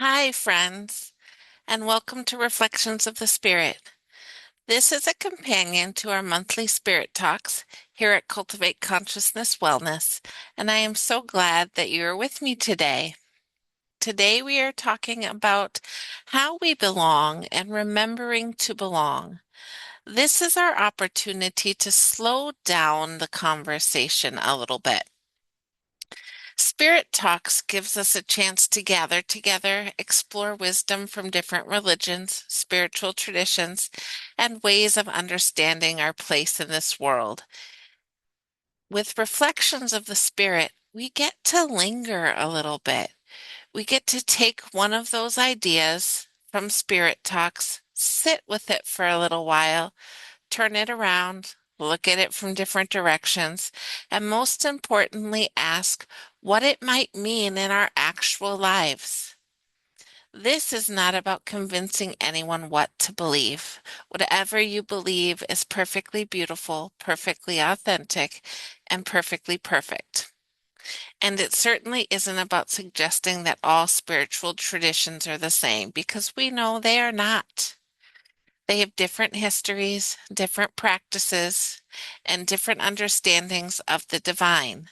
Hi, friends, and welcome to Reflections of the Spirit. This is a companion to our monthly Spirit Talks here at Cultivate Consciousness Wellness, and I am so glad that you are with me today. Today, we are talking about how we belong and remembering to belong. This is our opportunity to slow down the conversation a little bit. Spirit Talks gives us a chance to gather together, explore wisdom from different religions, spiritual traditions, and ways of understanding our place in this world. With reflections of the Spirit, we get to linger a little bit. We get to take one of those ideas from Spirit Talks, sit with it for a little while, turn it around, look at it from different directions, and most importantly, ask what it might mean in our actual lives. This is not about convincing anyone what to believe. Whatever you believe is perfectly beautiful, perfectly authentic, and perfectly perfect. And it certainly isn't about suggesting that all spiritual traditions are the same, because we know they are not. They have different histories, different practices, and different understandings of the divine.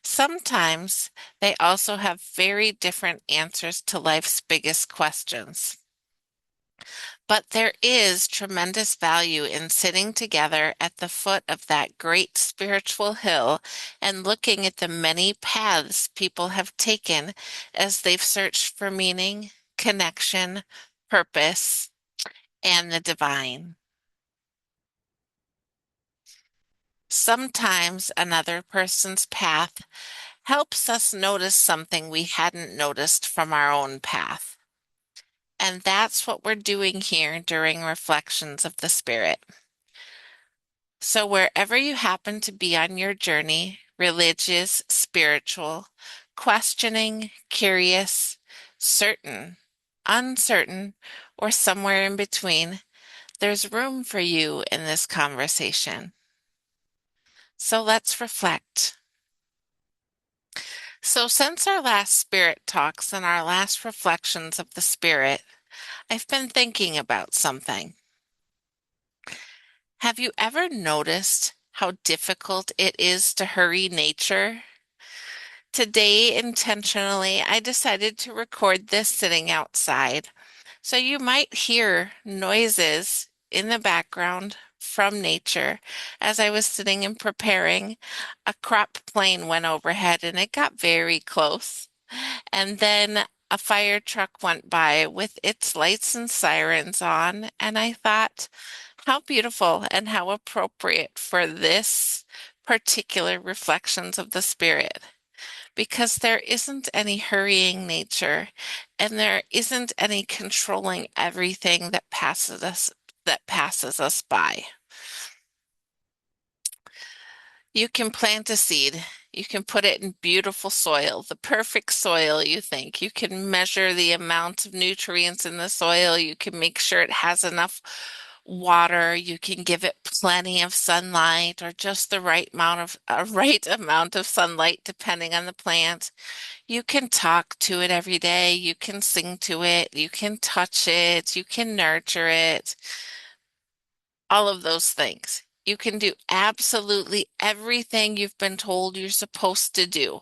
Sometimes they also have very different answers to life's biggest questions. But there is tremendous value in sitting together at the foot of that great spiritual hill and looking at the many paths people have taken as they've searched for meaning, connection, purpose, and the divine. Sometimes another person's path helps us notice something we hadn't noticed from our own path. And that's what we're doing here during Reflections of the Spirit. So, wherever you happen to be on your journey, religious, spiritual, questioning, curious, certain, uncertain, or somewhere in between, there's room for you in this conversation. So, let's reflect. So, since our last Spirit Talks and our last reflections of the Spirit, I've been thinking about something. Have you ever noticed how difficult it is to hurry nature? Today, intentionally, I decided to record this sitting outside. So you might hear noises in the background from nature. As I was sitting and preparing, a crop plane went overhead and it got very close. And then a fire truck went by with its lights and sirens on. And I thought, how beautiful and how appropriate for this particular reflections of the spirit. Because there isn't any hurrying nature and there isn't any controlling everything that passes us by. You can plant a seed. You can put it in beautiful soil, the perfect soil, you think. You can measure the amount of nutrients in the soil. You can make sure it has enough water. You can give it plenty of sunlight or just the right amount of sunlight depending on the plant. You can talk to it every day. You can sing to it. You can touch it. You can nurture it. All of those things. You can do absolutely everything you've been told you're supposed to do,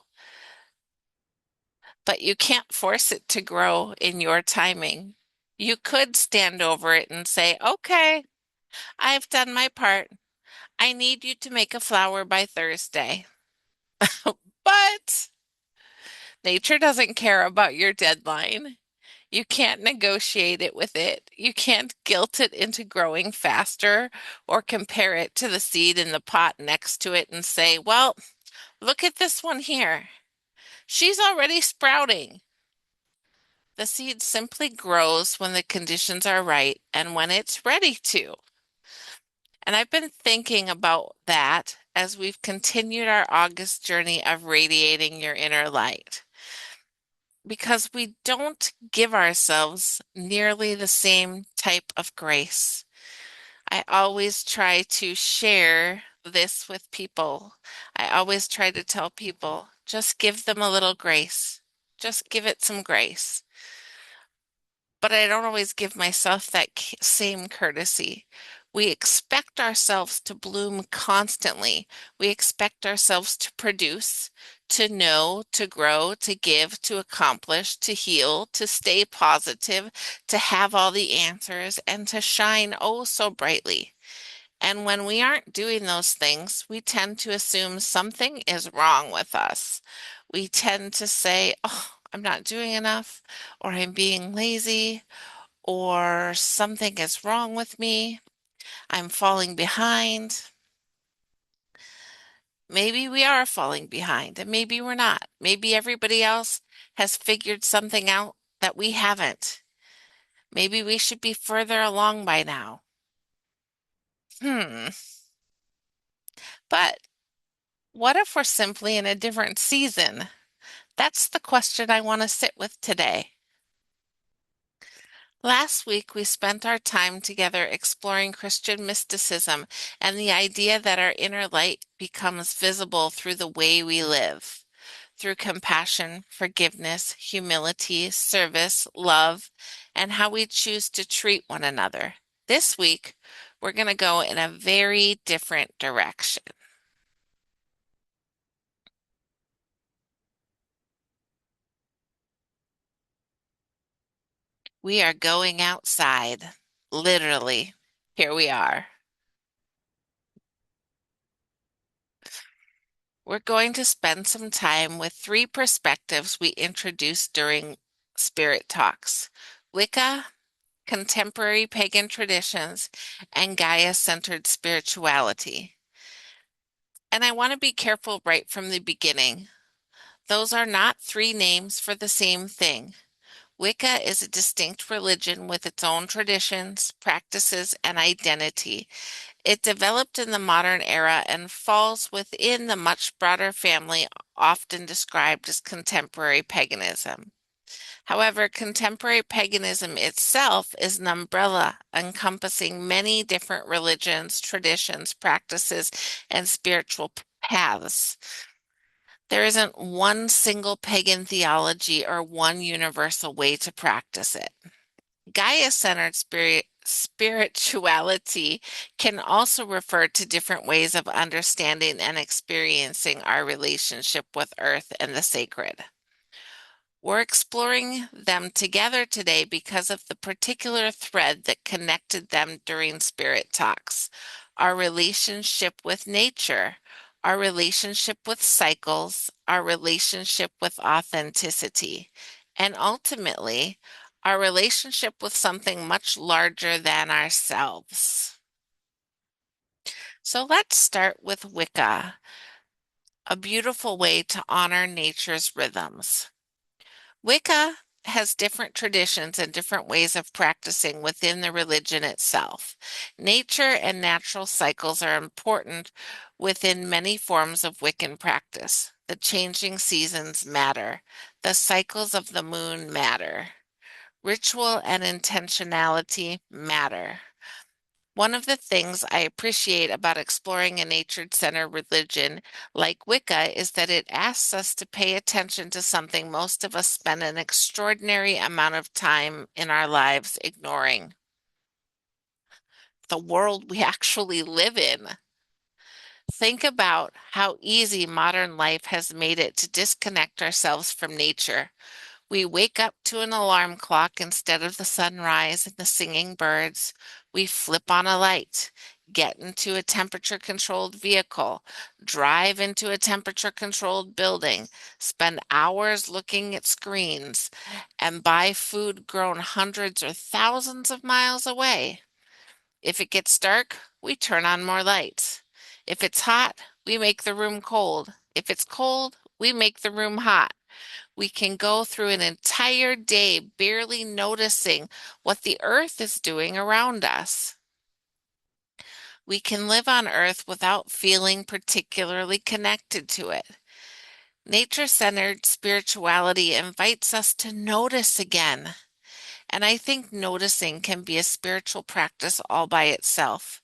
but you can't force it to grow in your timing. You could stand over it and say, okay, I've done my part. I need you to make a flower by Thursday. But nature doesn't care about your deadline. You can't negotiate it with it. You can't guilt it into growing faster or compare it to the seed in the pot next to it and say, well, look at this one here. She's already sprouting. The seed simply grows when the conditions are right and when it's ready to. And I've been thinking about that as we've continued our August journey of radiating your inner light. Because we don't give ourselves nearly the same type of grace. I always try to share this with people. I always try to tell people, just give them a little grace. Just give it some grace. but I don't always give myself that same courtesy. We expect ourselves to bloom constantly. We expect ourselves to produce, to know, to grow, to give, to accomplish, to heal, to stay positive, to have all the answers, and to shine oh so brightly. And when we aren't doing those things, we tend to assume something is wrong with us. We tend to say, oh, I'm not doing enough, or I'm being lazy, or something is wrong with me. I'm falling behind. Maybe we are falling behind, and maybe we're not. Maybe everybody else has figured something out that we haven't. Maybe we should be further along by now. Hmm. But what if we're simply in a different season? That's the question I want to sit with today. Last week, we spent our time together exploring Christian mysticism and the idea that our inner light becomes visible through the way we live, through compassion, forgiveness, humility, service, love, and how we choose to treat one another. This week, we're going to go in a very different direction. We are going outside. Literally. Here we are. We're going to spend some time with three perspectives we introduced during Spirit Talks: Wicca, contemporary pagan traditions, and Gaia-centered spirituality. And I want to be careful right from the beginning. Those are not three names for the same thing. Wicca is a distinct religion with its own traditions, practices, and identity. It developed in the modern era and falls within the much broader family often described as contemporary paganism. However, contemporary paganism itself is an umbrella encompassing many different religions, traditions, practices, and spiritual paths. There isn't one single pagan theology or one universal way to practice it. Gaia-centered spirituality can also refer to different ways of understanding and experiencing our relationship with Earth and the sacred. We're exploring them together today because of the particular thread that connected them during Spirit Talks: our relationship with nature, our relationship with cycles, our relationship with authenticity, and ultimately, our relationship with something much larger than ourselves. So let's start with Wicca, a beautiful way to honor nature's rhythms. Wicca has different traditions and different ways of practicing within the religion itself. Nature and natural cycles are important within many forms of Wiccan practice. The changing seasons matter. The cycles of the moon matter. Ritual and intentionality matter. One of the things I appreciate about exploring a nature-centered religion like Wicca is that it asks us to pay attention to something most of us spend an extraordinary amount of time in our lives ignoring: the world we actually live in. Think about how easy modern life has made it to disconnect ourselves from nature. We wake up to an alarm clock instead of the sunrise and the singing birds. We flip on a light, get into a temperature-controlled vehicle, drive into a temperature-controlled building, spend hours looking at screens, and buy food grown hundreds or thousands of miles away. If it gets dark, we turn on more lights. If it's hot, we make the room cold. If it's cold, we make the room hot. We can go through an entire day barely noticing what the earth is doing around us. We can live on earth without feeling particularly connected to it. Nature-centered spirituality invites us to notice again. And I think noticing can be a spiritual practice all by itself.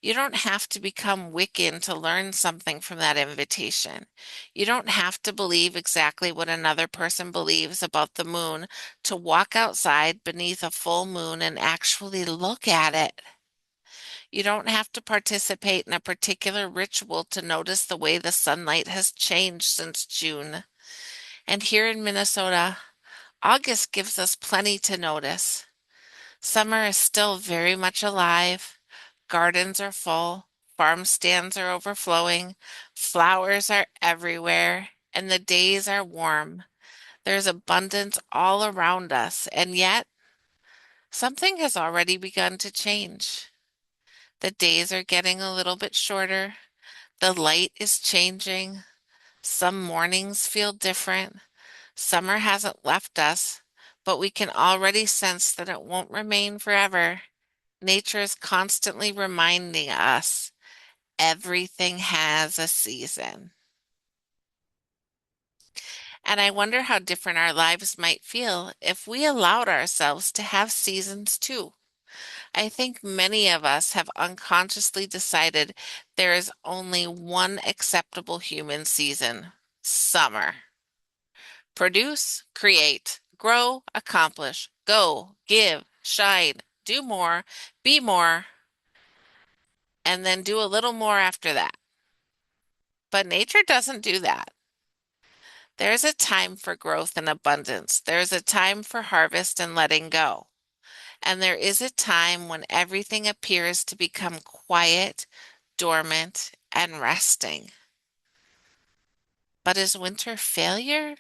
You don't have to become Wiccan to learn something from that invitation. You don't have to believe exactly what another person believes about the moon to walk outside beneath a full moon and actually look at it. You don't have to participate in a particular ritual to notice the way the sunlight has changed since June. And here in Minnesota, August gives us plenty to notice. Summer is still very much alive. Gardens are full, farm stands are overflowing, flowers are everywhere, and the days are warm. There's abundance all around us, and yet something has already begun to change. The days are getting a little bit shorter. The light is changing. Some mornings feel different. Summer hasn't left us, but we can already sense that it won't remain forever. Nature is constantly reminding us everything has a season. And I wonder how different our lives might feel if we allowed ourselves to have seasons too. I think many of us have unconsciously decided there is only one acceptable human season: summer. Produce, create, grow, accomplish, go, give, shine, do more, be more, and then do a little more after that. But nature doesn't do that. There's a time for growth and abundance. There's a time for harvest and letting go. And there is a time when everything appears to become quiet, dormant, and resting. But is winter failure?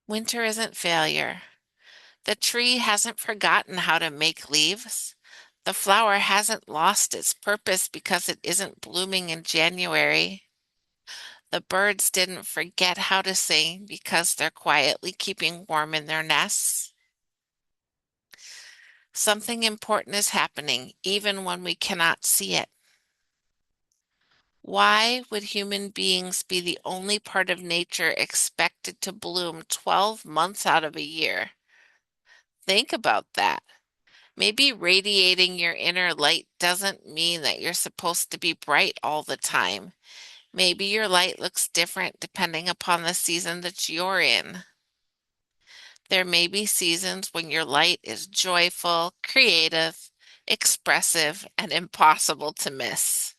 Winter isn't failure. The tree hasn't forgotten how to make leaves. The flower hasn't lost its purpose because it isn't blooming in January. The birds didn't forget how to sing because they're quietly keeping warm in their nests. Something important is happening even when we cannot see it. Why would human beings be the only part of nature expected to bloom 12 months out of a year? Think about that. Maybe radiating your inner light doesn't mean that you're supposed to be bright all the time. Maybe your light looks different depending upon the season that you're in. There may be seasons when your light is joyful, creative, expressive, and impossible to miss.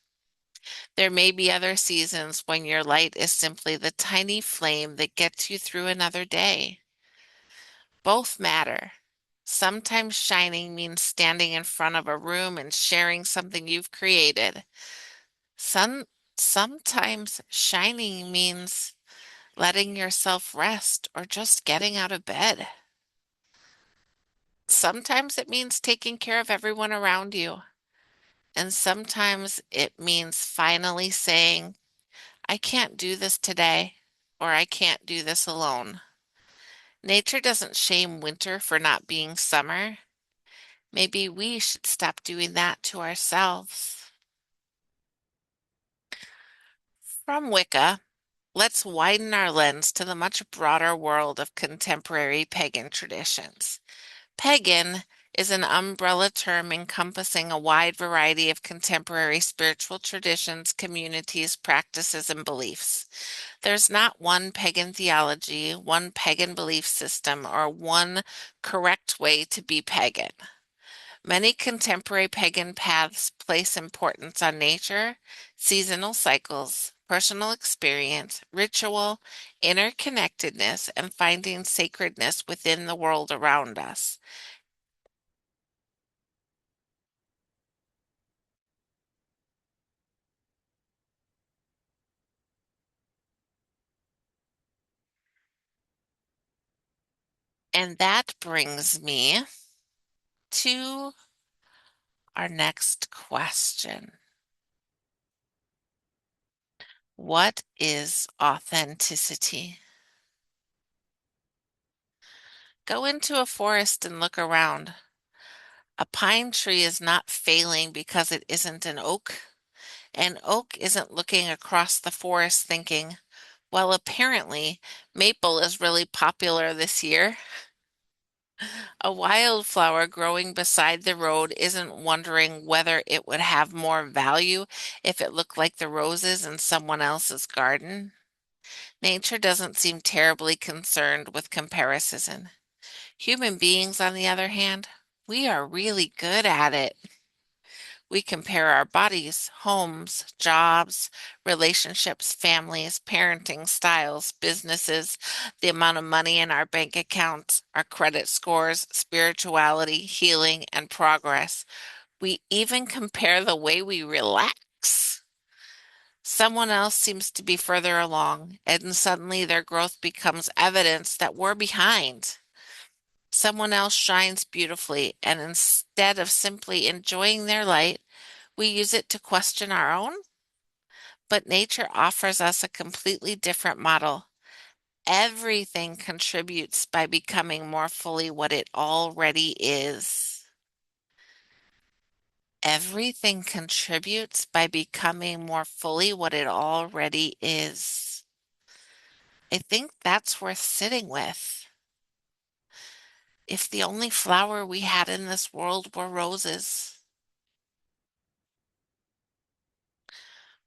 There may be other seasons when your light is simply the tiny flame that gets you through another day. Both matter. Sometimes shining means standing in front of a room and sharing something you've created. Some, Sometimes shining means letting yourself rest or just getting out of bed. Sometimes it means taking care of everyone around you. And sometimes it means finally saying, I can't do this today, or I can't do this alone. Nature doesn't shame winter for not being summer. Maybe we should stop doing that to ourselves. From Wicca, let's widen our lens to the much broader world of contemporary pagan traditions. Pagan is an umbrella term encompassing a wide variety of contemporary spiritual traditions, communities, practices, and beliefs. There's not one pagan theology, one pagan belief system, or one correct way to be pagan. Many contemporary pagan paths place importance on nature, seasonal cycles, personal experience, ritual, interconnectedness, and finding sacredness within the world around us. And that brings me to our next question. What is authenticity? Go into a forest and look around. A pine tree is not failing because it isn't an oak. An oak isn't looking across the forest thinking, well, apparently maple is really popular this year. A wildflower growing beside the road isn't wondering whether it would have more value if it looked like the roses in someone else's garden. Nature doesn't seem terribly concerned with comparison. Human beings, on the other hand, we are really good at it. We compare our bodies, homes, jobs, relationships, families, parenting styles, businesses, the amount of money in our bank accounts, our credit scores, spirituality, healing, and progress. We even compare the way we relax. Someone else seems to be further along, and suddenly their growth becomes evidence that we're behind. Someone else shines beautifully, and instead of simply enjoying their light, we use it to question our own. But nature offers us a completely different model. Everything contributes by becoming more fully what it already is. Everything contributes by becoming more fully what it already is. I think that's worth sitting with. If the only flower we had in this world were roses,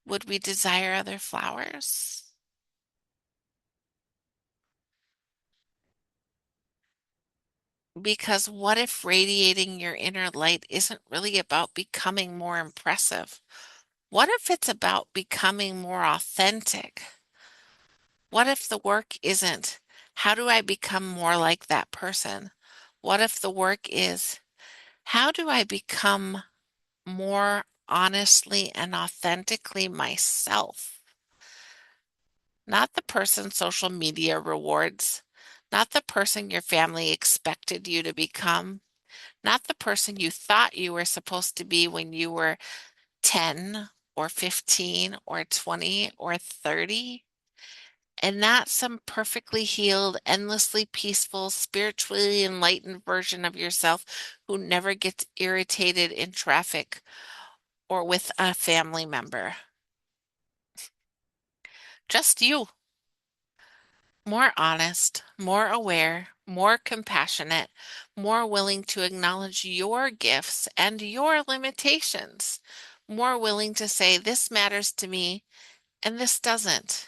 would we desire other flowers? Because what if radiating your inner light isn't really about becoming more impressive? What if it's about becoming more authentic? What if the work isn't, how do I become more like that person? What if the work is, how do I become more honestly and authentically myself? Not the person social media rewards, not the person your family expected you to become, not the person you thought you were supposed to be when you were 10 or 15 or 20 or 30, and not some perfectly healed, endlessly peaceful, spiritually enlightened version of yourself who never gets irritated in traffic or with a family member. Just you, more honest, more aware, more compassionate, more willing to acknowledge your gifts and your limitations, more willing to say, this matters to me and this doesn't.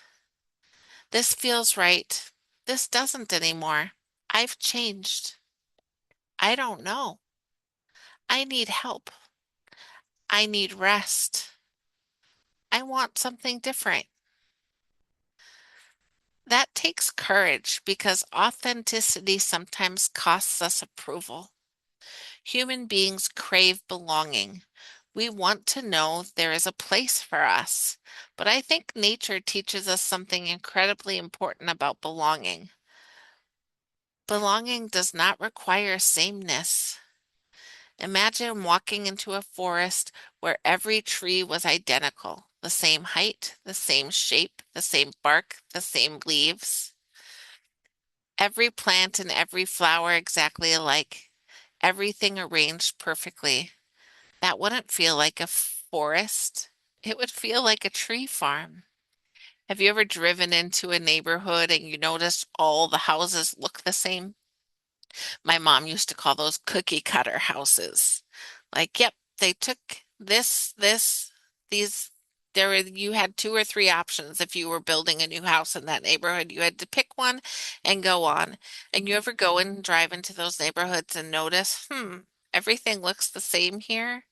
This feels right. This doesn't anymore. I've changed. I don't know. I need help. I need rest. I want something different. That takes courage because authenticity sometimes costs us approval. Human beings crave belonging. We want to know there is a place for us. But I think nature teaches us something incredibly important about belonging. Belonging does not require sameness. Imagine walking into a forest where every tree was identical, the same height, the same shape, the same bark, the same leaves. Every plant and every flower exactly alike, everything arranged perfectly. That wouldn't feel like a forest. It would feel like a tree farm. Have you ever driven into a neighborhood and you notice all the houses look the same? My mom used to call those cookie cutter houses. Like, yep, they took these. You had two or three options if you were building a new house in that neighborhood. You had to pick one and go on. And you ever go and drive into those neighborhoods and notice, everything looks the same here?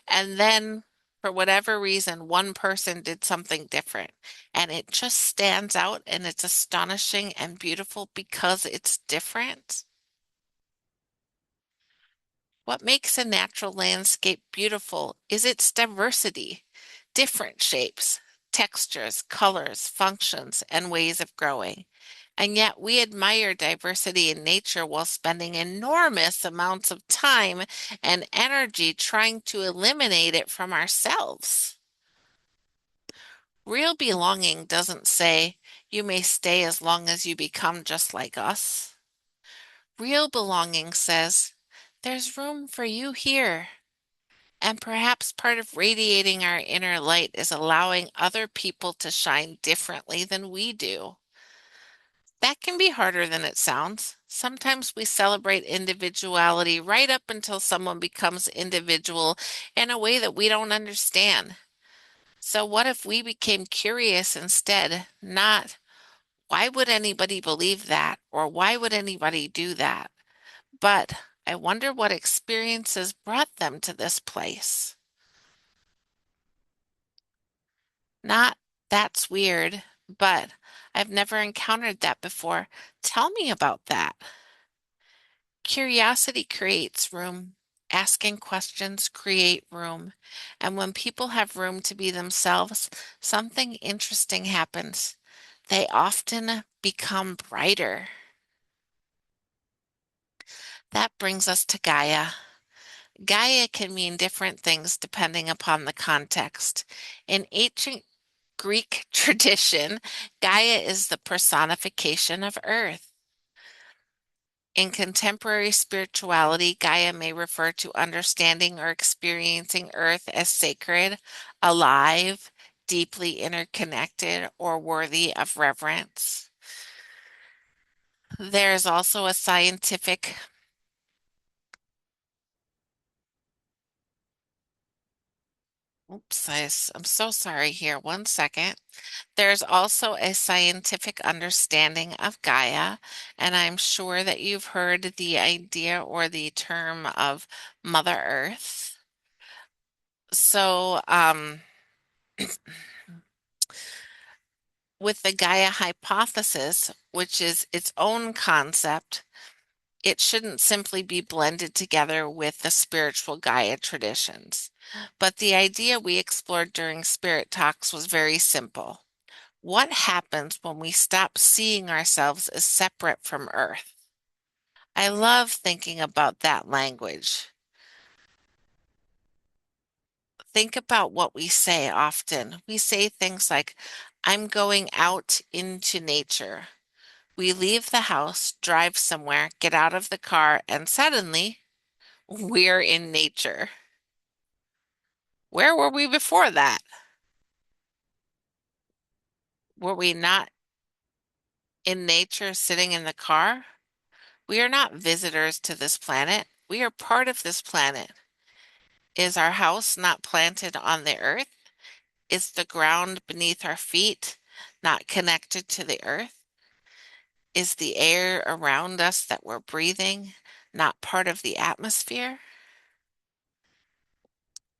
And then for whatever reason, one person did something different. And it just stands out and it's astonishing and beautiful because it's different. What makes a natural landscape beautiful is its diversity, different shapes, textures, colors, functions, and ways of growing. And yet we admire diversity in nature while spending enormous amounts of time and energy trying to eliminate it from ourselves. Real belonging doesn't say, you may stay as long as you become just like us. Real belonging says, there's room for you here. And perhaps part of radiating our inner light is allowing other people to shine differently than we do. That can be harder than it sounds. Sometimes we celebrate individuality right up until someone becomes individual in a way that we don't understand. So, what if we became curious instead? Not, why would anybody believe that? Or why would anybody do that? But I wonder what experiences brought them to this place. Not, that's weird, but I've never encountered that before. Tell me about that. Curiosity creates room. Asking questions create room. And when people have room to be themselves, something interesting happens. They often become brighter. That brings us to Gaia. Gaia can mean different things depending upon the context. In ancient Greek tradition, Gaia is the personification of Earth. In contemporary spirituality, Gaia may refer to understanding or experiencing Earth as sacred, alive, deeply interconnected, or worthy of reverence. There is also a scientific, oops, I'm so sorry here, one second. There's also a scientific understanding of Gaia, and I'm sure that you've heard the idea or the term of Mother Earth. So, with the Gaia hypothesis, which is its own concept, it shouldn't simply be blended together with the spiritual Gaia traditions. But the idea we explored during Spirit Talks was very simple. What happens when we stop seeing ourselves as separate from Earth? I love thinking about that language. Think about what we say often. We say things like, I'm going out into nature. We leave the house, drive somewhere, get out of the car, and suddenly we're in nature. Where were we before that? Were we not in nature sitting in the car? We are not visitors to this planet. We are part of this planet. Is our house not planted on the earth? Is the ground beneath our feet not connected to the earth? Is the air around us that we're breathing not part of the atmosphere?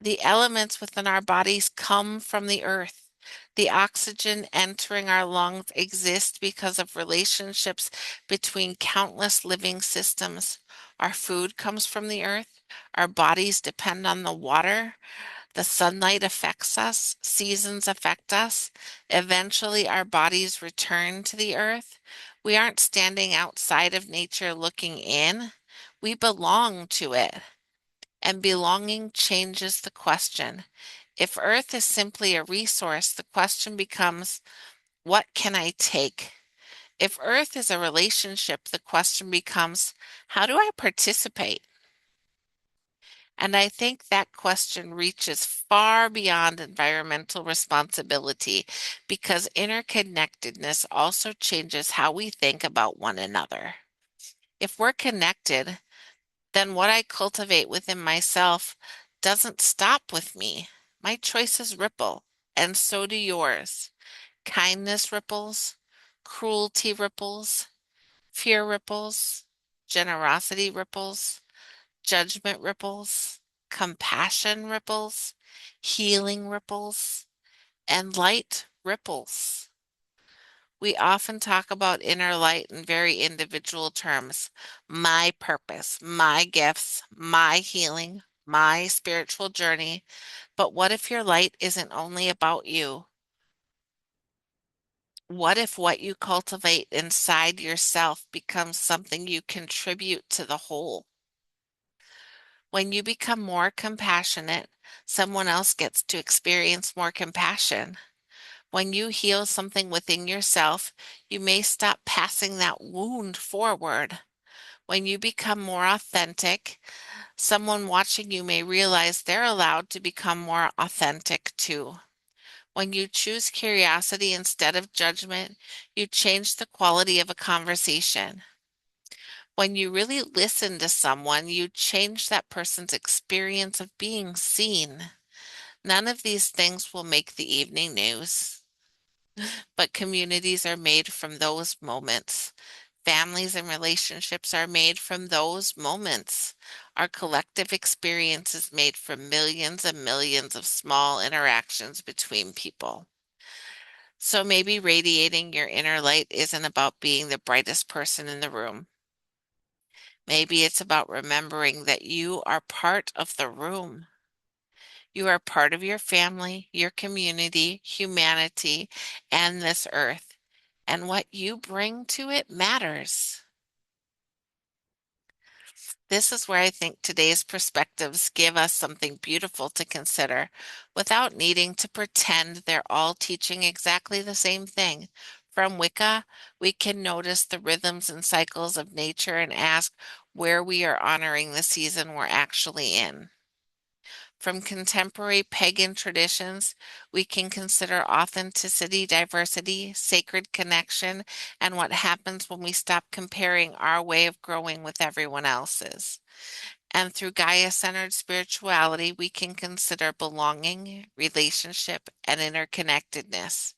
The elements within our bodies come from the earth. The oxygen entering our lungs exists because of relationships between countless living systems. Our food comes from the earth. Our bodies depend on the water. The sunlight affects us. Seasons affect us. Eventually, our bodies return to the earth. We aren't standing outside of nature looking in. We belong to it. And belonging changes the question. If Earth is simply a resource, the question becomes, what can I take? If Earth is a relationship, the question becomes, how do I participate? And I think that question reaches far beyond environmental responsibility because interconnectedness also changes how we think about one another. If we're connected, then what I cultivate within myself doesn't stop with me. My choices ripple, and so do yours. Kindness ripples, cruelty ripples, fear ripples, generosity ripples, judgment ripples, compassion ripples, healing ripples, and light ripples. We often talk about inner light in very individual terms. My purpose, my gifts, my healing, my spiritual journey. But what if your light isn't only about you? What if what you cultivate inside yourself becomes something you contribute to the whole? When you become more compassionate, someone else gets to experience more compassion. When you heal something within yourself, you may stop passing that wound forward. When you become more authentic, someone watching you may realize they're allowed to become more authentic too. When you choose curiosity instead of judgment, you change the quality of a conversation. When you really listen to someone, you change that person's experience of being seen. None of these things will make the evening news, but communities are made from those moments. Families and relationships are made from those moments. Our collective experience is made from millions and millions of small interactions between people. So maybe radiating your inner light isn't about being the brightest person in the room. Maybe it's about remembering that you are part of the room. You are part of your family, your community, humanity, and this earth. And what you bring to it matters. This is where I think today's perspectives give us something beautiful to consider without needing to pretend they're all teaching exactly the same thing. From Wicca, we can notice the rhythms and cycles of nature and ask where we are honoring the season we're actually in. From contemporary pagan traditions, we can consider authenticity, diversity, sacred connection, and what happens when we stop comparing our way of growing with everyone else's. And through Gaia-centered spirituality, we can consider belonging, relationship, and interconnectedness.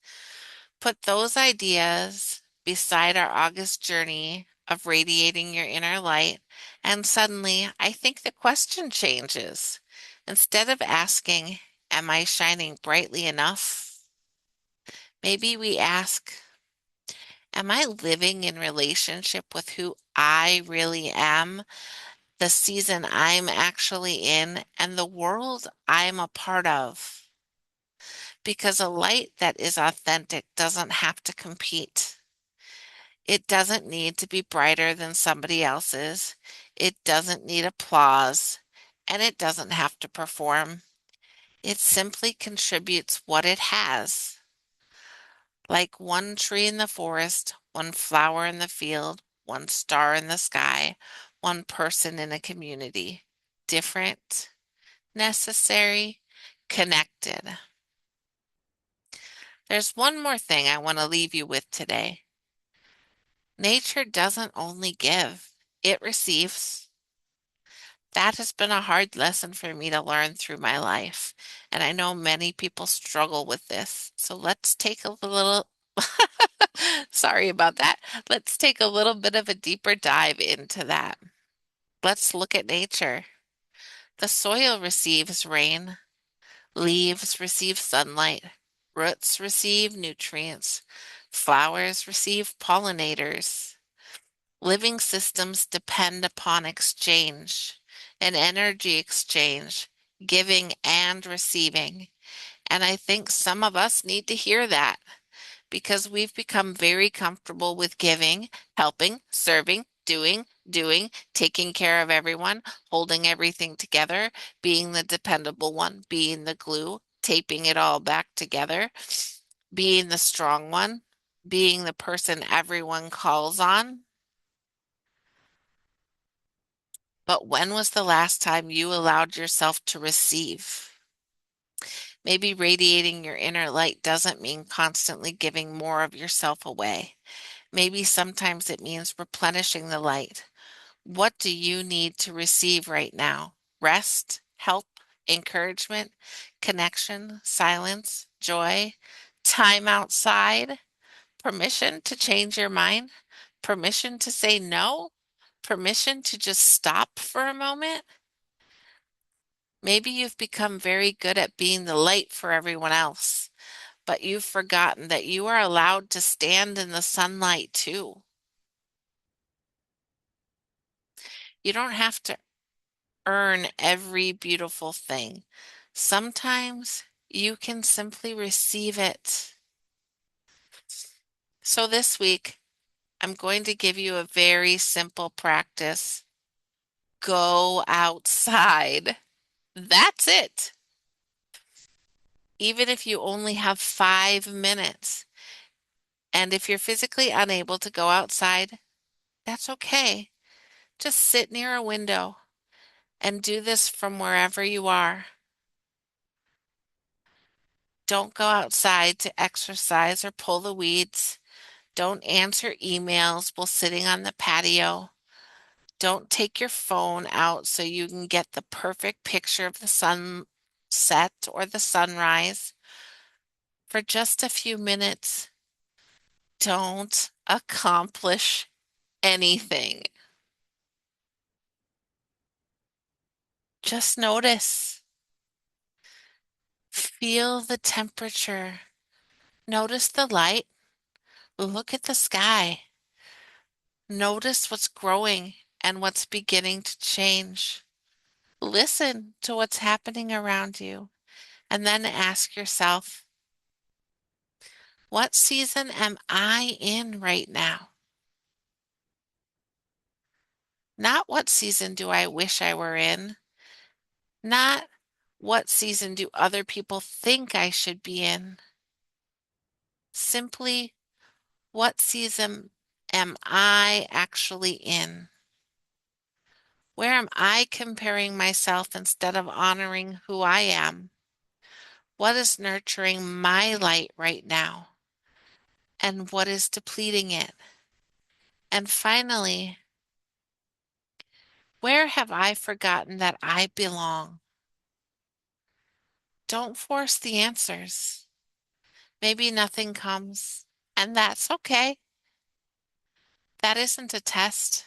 Put those ideas beside our August journey of radiating your inner light, and suddenly I think the question changes. Instead of asking, am I shining brightly enough? Maybe we ask, am I living in relationship with who I really am, the season I'm actually in, and the world I'm a part of? Because a light that is authentic doesn't have to compete. It doesn't need to be brighter than somebody else's. It doesn't need applause, and it doesn't have to perform. It simply contributes what it has. Like one tree in the forest, one flower in the field, one star in the sky, one person in a community. Different, necessary, connected. There's one more thing I want to leave you with today. Nature doesn't only give, it receives. That has been a hard lesson for me to learn through my life, and I know many people struggle with this. So let's take a little, sorry about that. Let's take a little bit of a deeper dive into that. Let's look at nature. The soil receives rain, leaves receive sunlight, roots receive nutrients, flowers receive pollinators. Living systems depend upon exchange, an energy exchange, giving and receiving. And I think some of us need to hear that because we've become very comfortable with giving, helping, serving, doing, taking care of everyone, holding everything together, being the dependable one, being the glue, taping it all back together, being the strong one, being the person everyone calls on. But when was the last time you allowed yourself to receive? Maybe radiating your inner light doesn't mean constantly giving more of yourself away. Maybe sometimes it means replenishing the light. What do you need to receive right now? Rest, help, encouragement, connection, silence, joy, time outside, permission to change your mind, permission to say no, permission to just stop for a moment? Maybe you've become very good at being the light for everyone else, but you've forgotten that you are allowed to stand in the sunlight too. You don't have to earn every beautiful thing. Sometimes you can simply receive it. So this week, I'm going to give you a very simple practice. Go outside. That's it. Even if you only have 5 minutes. And if you're physically unable to go outside, that's okay. Just sit near a window and do this from wherever you are. Don't go outside to exercise or pull the weeds. Don't answer emails while sitting on the patio. Don't take your phone out so you can get the perfect picture of the sunset or the sunrise. For just a few minutes, don't accomplish anything. Just notice. Feel the temperature. Notice the light. Look at the sky. Notice what's growing and what's beginning to change. Listen to what's happening around you and then ask yourself, what season am I in right now? Not what season do I wish I were in? Not what season do other people think I should be in? Simply, what season am I actually in? Where am I comparing myself instead of honoring who I am? What is nurturing my light right now? And what is depleting it? And finally, where have I forgotten that I belong? Don't force the answers. Maybe nothing comes, and that's okay. That isn't a test.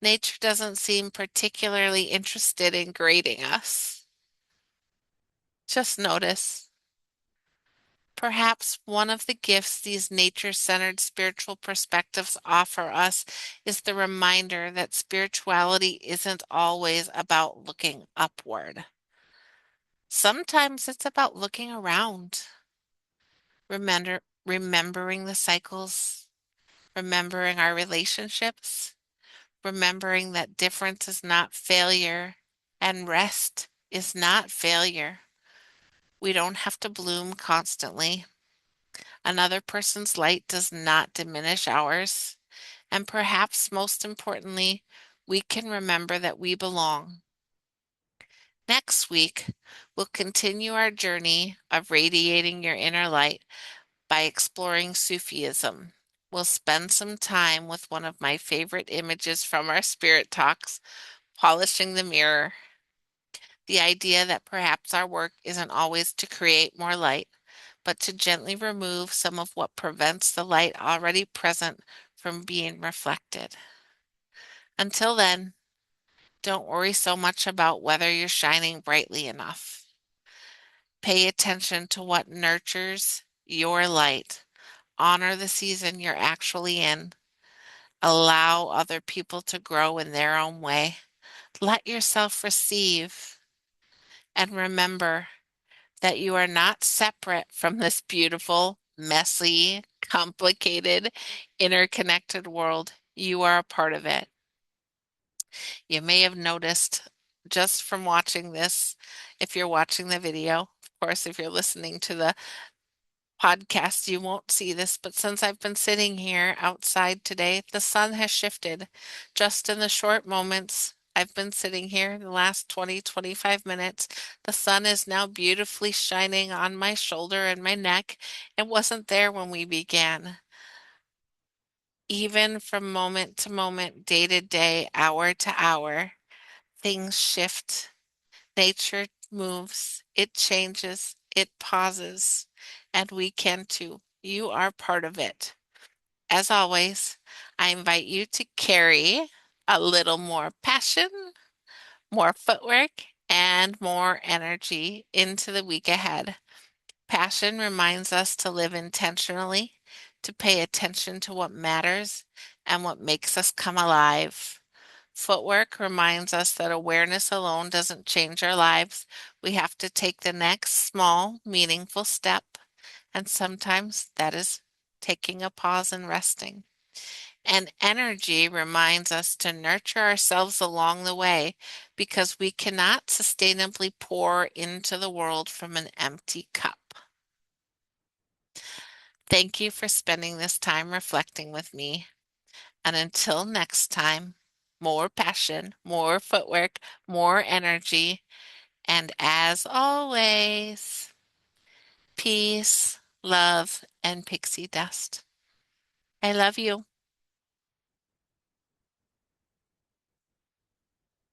Nature doesn't seem particularly interested in grading us. Just notice. Perhaps one of the gifts these nature-centered spiritual perspectives offer us is the reminder that spirituality isn't always about looking upward. Sometimes it's about looking around, remembering the cycles, remembering our relationships, remembering that difference is not failure and rest is not failure. We don't have to bloom constantly. Another person's light does not diminish ours. And perhaps most importantly, we can remember that we belong. Next week, we'll continue our journey of radiating your inner light by exploring Sufism. We'll spend some time with one of my favorite images from our spirit talks, polishing the mirror. The idea that perhaps our work isn't always to create more light, but to gently remove some of what prevents the light already present from being reflected. Until then, don't worry so much about whether you're shining brightly enough. Pay attention to what nurtures your light. Honor the season you're actually in. Allow other people to grow in their own way. Let yourself receive. And remember that you are not separate from this beautiful, messy, complicated, interconnected world. You are a part of it. You may have noticed just from watching this, if you're watching the video, of course, if you're listening to the podcast, you won't see this, but since I've been sitting here outside today, the sun has shifted just in the short moments. I've been sitting here the last 20-25 minutes. The sun is now beautifully shining on my shoulder and my neck. It wasn't there when we began. Even from moment to moment, day to day, hour to hour, things shift. Nature moves, it changes, it pauses, and we can too. You are part of it. As always, I invite you to carry a little more passion, more footwork, and more energy into the week ahead. Passion reminds us to live intentionally, to pay attention to what matters and what makes us come alive. Footwork reminds us that awareness alone doesn't change our lives. We have to take the next small, meaningful step. And sometimes that is taking a pause and resting. And energy reminds us to nurture ourselves along the way because we cannot sustainably pour into the world from an empty cup. Thank you for spending this time reflecting with me. And until next time, more passion, more footwork, more energy. And as always, peace, love, and pixie dust. I love you.